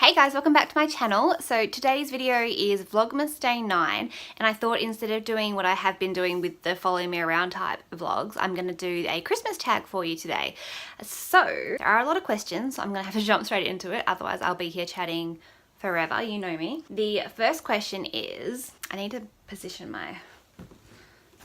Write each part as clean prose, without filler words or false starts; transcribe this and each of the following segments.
Hey guys, welcome back to my channel. So today's video is Vlogmas Day 9, and I thought instead of doing what I have been doing with the follow me around type vlogs, I'm going to do a Christmas tag for you today. So there are a lot of questions, so I'm going to have to jump straight into it, otherwise I'll be here chatting forever, you know me. The first question is, I need to position my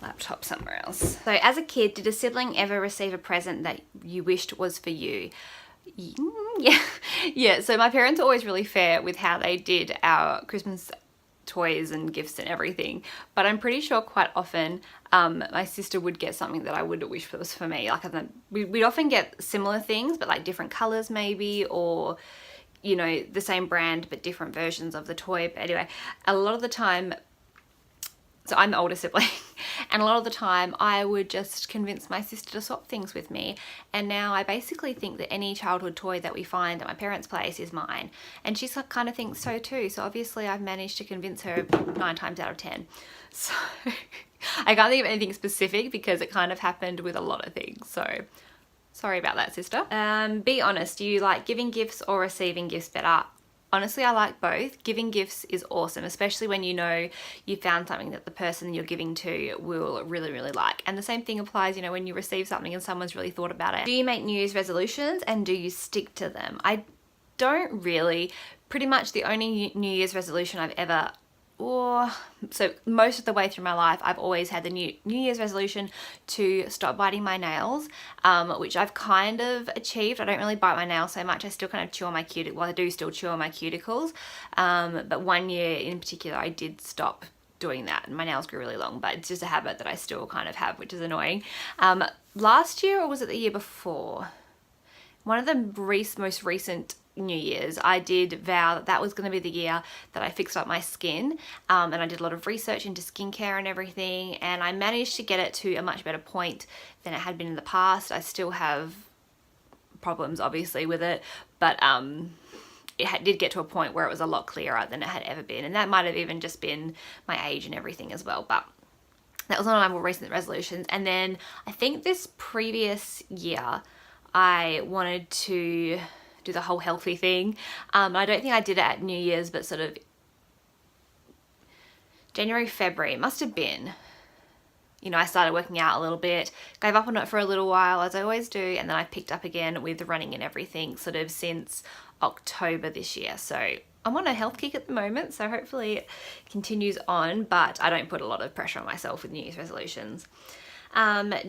laptop somewhere else. So as a kid, did a sibling ever receive a present that you wished was for you? Yeah, so my parents are always really fair with how they did our Christmas toys and gifts and everything, but I'm pretty sure quite often my sister would get something that I would wish was for me. Like we'd often get similar things, but like different colors maybe, or you know, the same brand but different versions of the toy. But anyway, a lot of the time, so I'm the older sibling, and a lot of the time I would just convince my sister to swap things with me, and now I basically think that any childhood toy that we find at my parents' place is mine, and she kind of thinks so too. So obviously I've managed to convince her 9 times out of 10. So I can't think of anything specific because it kind of happened with a lot of things, so sorry about that, sister. Be honest, do you like giving gifts or receiving gifts better? Honestly, I like both. Giving gifts is awesome, especially when you know you found something that the person you're giving to will really, really like. And the same thing applies, you know, when you receive something and someone's really thought about it. Do you make New Year's resolutions and do you stick to them? I don't really. Pretty much the only New Year's resolution I've ever so most of the way through my life I've always had the New Year's resolution to stop biting my nails, which I've kind of achieved. I don't really bite my nails so much. I still kind of chew on my cuticles. Well, I do still chew on my cuticles, but one year in particular I did stop doing that and my nails grew really long, but it's just a habit that I still kind of have, which is annoying. Last year, or was it the year before, one of the most recent New Year's, I did vow that was going to be the year that I fixed up my skin, and I did a lot of research into skincare and everything, and I managed to get it to a much better point than it had been in the past. I still have problems obviously with it, but it did get to a point where it was a lot clearer than it had ever been, and that might have even just been my age and everything as well. But that was one of my more recent resolutions. And then I think this previous year I wanted to do the whole healthy thing. I don't think I did it at New Year's, but sort of January, February, it must have been. You know, I started working out a little bit, gave up on it for a little while, as I always do, and then I picked up again with running and everything sort of since October this year. So I'm on a health kick at the moment, so hopefully it continues on, but I don't put a lot of pressure on myself with New Year's resolutions.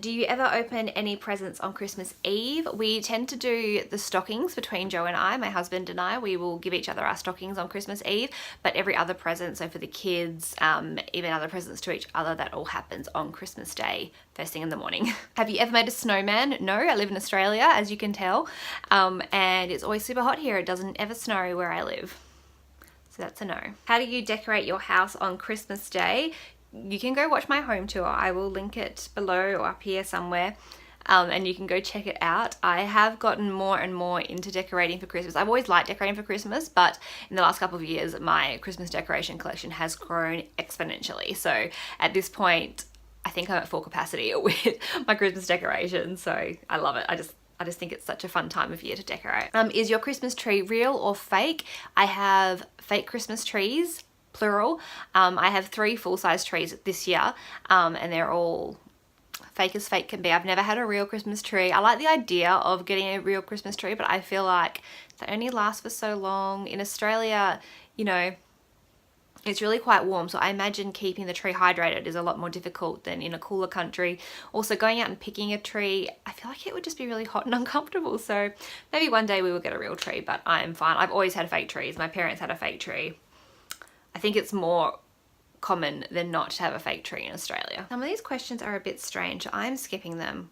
Do you ever open any presents on Christmas Eve? We tend to do the stockings between Joe and I, my husband and I. We will give each other our stockings on Christmas Eve, but every other present, so for the kids, even other presents to each other, that all happens on Christmas Day, first thing in the morning. Have you ever made a snowman? No, I live in Australia, as you can tell, and it's always super hot here. It doesn't ever snow where I live, so that's a no. How do you decorate your house on Christmas Day? You can go watch my home tour. I will link it below or up here somewhere, and you can go check it out. I have gotten more and more into decorating for Christmas. I've always liked decorating for Christmas, but in the last couple of years my Christmas decoration collection has grown exponentially. So at this point I think I'm at full capacity with my Christmas decorations, so I love it. I just think it's such a fun time of year to decorate. Is your Christmas tree real or fake? I have fake Christmas trees, plural. I have 3 full-size trees this year, and they're all fake as fake can be. I've never had a real Christmas tree. I like the idea of getting a real Christmas tree, but I feel like they only last for so long. In Australia, you know, it's really quite warm, so I imagine keeping the tree hydrated is a lot more difficult than in a cooler country. Also, going out and picking a tree, I feel like it would just be really hot and uncomfortable, so maybe one day we will get a real tree, but I'm fine. I've always had fake trees. My parents had a fake tree. I think it's more common than not to have a fake tree in Australia. Some of these questions are a bit strange. I'm skipping them.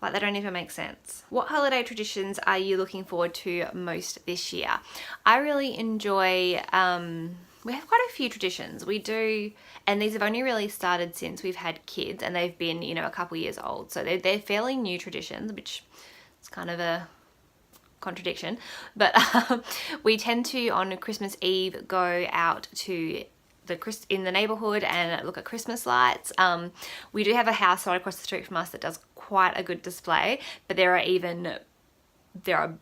Like, they don't even make sense. What holiday traditions are you looking forward to most this year? I really enjoy, we have quite a few traditions. We do, and these have only really started since we've had kids, and they've been, you know, a couple years old. So they're fairly new traditions, which is kind of a contradiction, but we tend to on Christmas Eve go out to in the neighborhood and look at Christmas lights. We do have a house right across the street from us that does quite a good display, but there are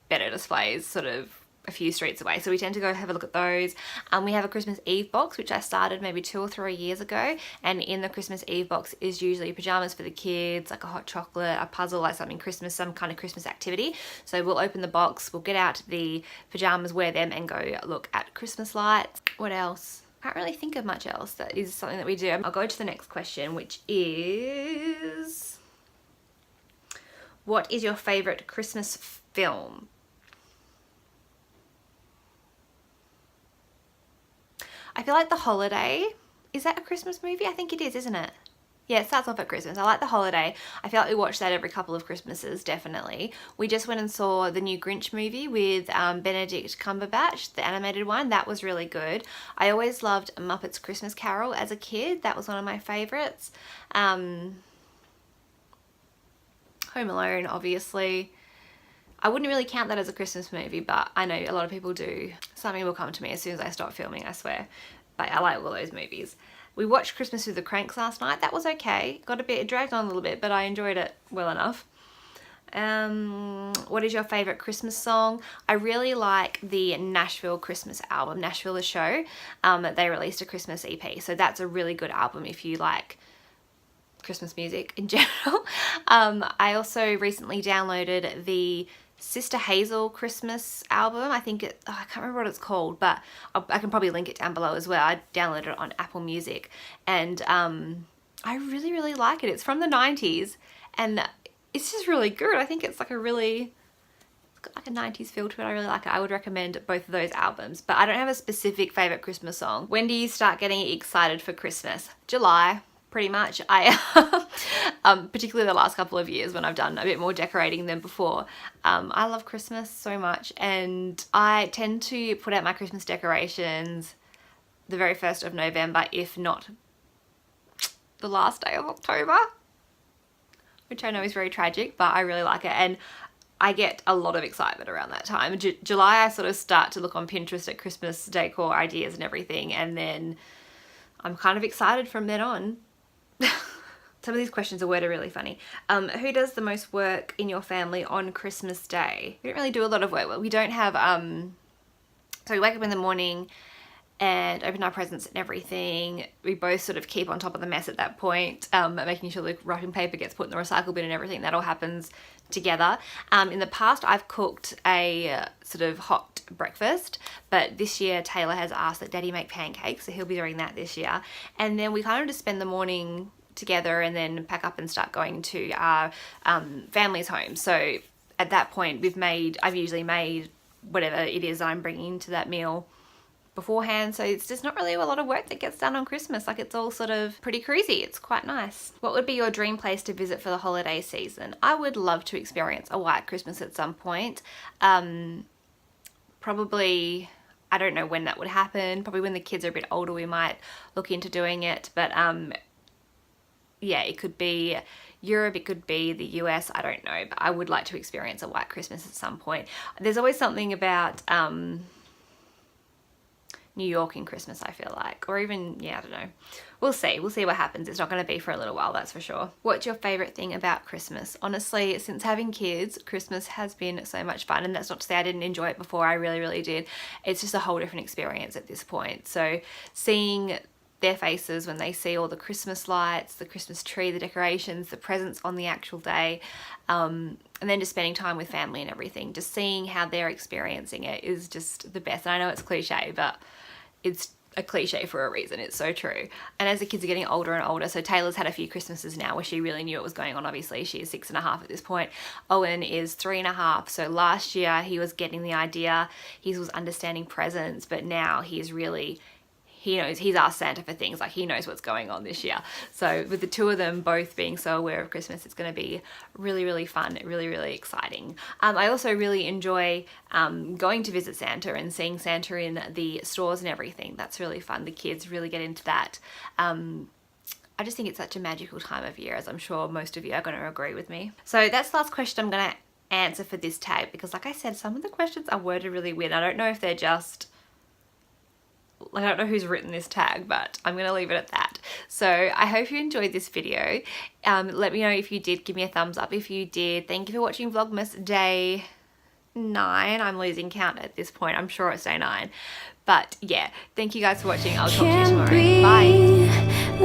better displays sort of a few streets away, so we tend to go have a look at those. We have a Christmas Eve box which I started maybe 2 or 3 years ago, and in the Christmas Eve box is usually pajamas for the kids, like a hot chocolate, a puzzle, like something Christmas, some kind of Christmas activity. So we'll open the box, we'll get out the pajamas, wear them, and go look at Christmas lights. What else? Can't really think of much else that is something that we do. I'll go to the next question, which is, what is your favorite Christmas film? I feel like The Holiday, is that a Christmas movie? I think it is, isn't it? Yeah, it starts off at Christmas. I like The Holiday. I feel like we watch that every couple of Christmases, definitely. We just went and saw the new Grinch movie with Benedict Cumberbatch, the animated one. That was really good. I always loved Muppets Christmas Carol as a kid. That was one of my favourites. Home Alone, obviously. I wouldn't really count that as a Christmas movie, but I know a lot of people do. Something will come to me as soon as I stop filming, I swear. But I like all those movies. We watched Christmas with the Cranks last night. That was okay. It dragged on a little bit, but I enjoyed it well enough. What is your favourite Christmas song? I really like the Nashville Christmas album, Nashville the Show. They released a Christmas EP, so that's a really good album if you like Christmas music in general. I also recently downloaded the Sister Hazel Christmas album. I think I can't remember what it's called, but I can probably link it down below as well. I downloaded it on Apple Music, and I really, really like it. It's from the 90s, and it's just really good. I think it's like it's got like a 90s feel to it. I really like it. I would recommend both of those albums, but I don't have a specific favorite Christmas song. When do you start getting excited for Christmas? July. Pretty much. I particularly the last couple of years when I've done a bit more decorating than before. I love Christmas so much, and I tend to put out my Christmas decorations the very 1st of November, if not the last day of October, which I know is very tragic, but I really like it, and I get a lot of excitement around that time. July, I sort of start to look on Pinterest at Christmas decor ideas and everything, and then I'm kind of excited from then on. Some of these questions are worded really funny. Who does the most work in your family on Christmas Day? We don't really do a lot of work. We don't have, so we wake up in the morning and open our presents and everything. We both sort of keep on top of the mess at that point, making sure the wrapping paper gets put in the recycle bin and everything. That all happens together. In the past, I've cooked a sort of hot breakfast, but this year Taylor has asked that Daddy make pancakes, so he'll be doing that this year. And then we kind of just spend the morning together and then pack up and start going to our family's home. So at that point, I've usually made whatever it is I'm bringing to that meal beforehand, so it's just not really a lot of work that gets done on Christmas. Like, it's all sort of pretty cruisy. It's quite nice. What would be your dream place to visit for the holiday season? I would love to experience a white Christmas at some point. Probably, I don't know when that would happen. Probably when the kids are a bit older we might look into doing it, but yeah, it could be Europe, it could be the US, I don't know, but I would like to experience a white Christmas at some point. There's always something about New York in Christmas, I feel like, or even, yeah, I don't know. We'll see what happens. It's not going to be for a little while, that's for sure. What's your favorite thing about Christmas? Honestly, since having kids, Christmas has been so much fun, and that's not to say I didn't enjoy it before. I really, really did. It's just a whole different experience at this point. So seeing their faces when they see all the Christmas lights, the Christmas tree, the decorations, the presents on the actual day, and then just spending time with family and everything, just seeing how they're experiencing it is just the best. And I know it's cliche, but it's a cliche for a reason. It's so true. And as the kids are getting older and older, so Taylor's had a few Christmases now where she really knew what was going on. Obviously, she is 6.5 at this point. Owen is 3.5. So last year he was getting the idea, he was understanding presents, but now he's really, he knows, he's asked Santa for things, like he knows what's going on this year. So with the two of them both being so aware of Christmas, it's going to be really, really fun, really, really exciting. I also really enjoy going to visit Santa and seeing Santa in the stores and everything. That's really fun. The kids really get into that. I just think it's such a magical time of year, as I'm sure most of you are going to agree with me. So that's the last question I'm going to answer for this tag, because like I said, some of the questions are worded really weird. I don't know if they're just, I don't know who's written this tag, but I'm going to leave it at that. So I hope you enjoyed this video. Let me know if you did. Give me a thumbs up if you did. Thank you for watching Vlogmas Day 9. I'm losing count at this point. I'm sure it's day 9. But yeah, thank you guys for watching. I'll talk to you tomorrow. Bye.